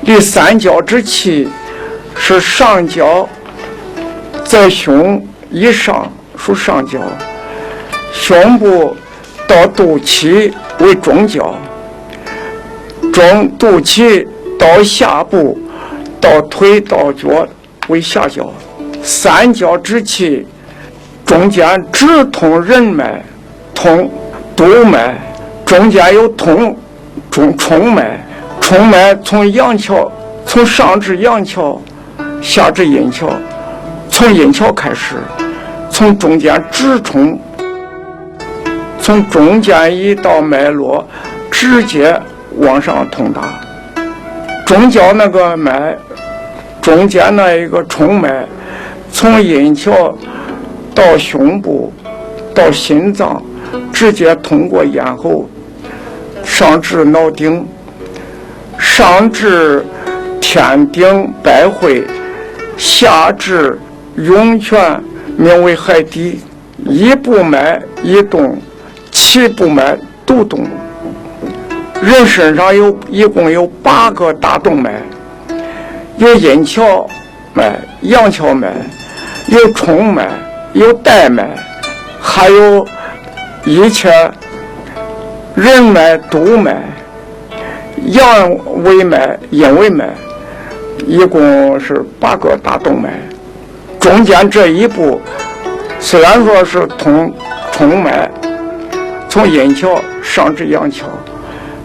离三角之气是上角在胸以上属上角，胸部到肚脐为中角，肚脐到下部到腿到脚为下角。三角之气中间直通任脉，通督脉，中间有通冲脉，冲脉从阳桥，从上至阳桥，下至阴桥，从阴桥开始，从中间直冲，从中间一道脉络直接往上通达。中焦那个脉，中间那一个冲脉，从阴桥到胸部到心脏，直接通过咽喉，上至脑顶，上至天顶百会，下至涌泉，名为海底。一部脉一动，七部脉都动。人身上一共有8个大动脉，有阴桥脉、阳桥脉，有冲脉，有带脉，还有一切任脉、督脉、阳维脉、阴维脉，一共是8个大动脉。中间这一步虽然说是通冲脉，从阴桥上至阳桥，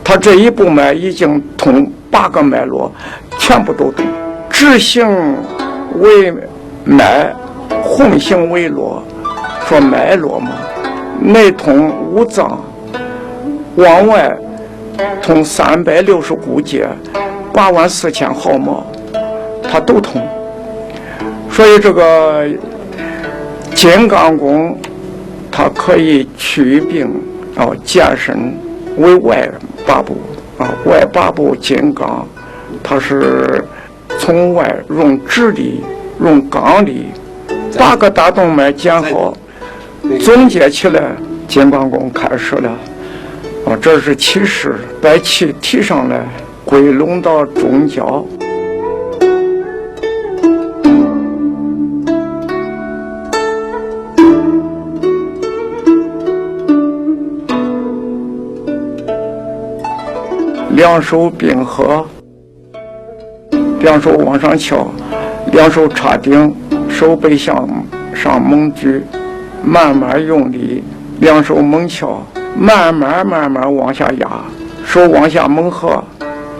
它这一步脉已经通8个脉络，全部都通。直行为脉，横行为络，说脉络嘛，内通5脏，往外通360股节，84000毫毛，它都通。所以这个金刚功，它可以祛病健身，为外8部外8部金刚，它是从外用直力，用刚力，8个大动脉讲好，总结起来，金刚功开始了。这是起势，把气提上来，归拢到中焦。两手并合，两手往上翘，两手插顶，手背向上猛举，慢慢用力，两手猛翘，慢慢往下压，手往下猛合，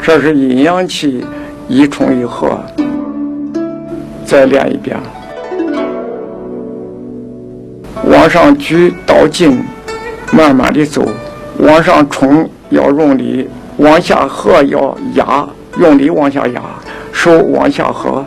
这是阴阳气一冲一合。再练一遍，往上举到劲，慢慢的走，往上冲要用力，往下合要压，用力往下压，手往下合，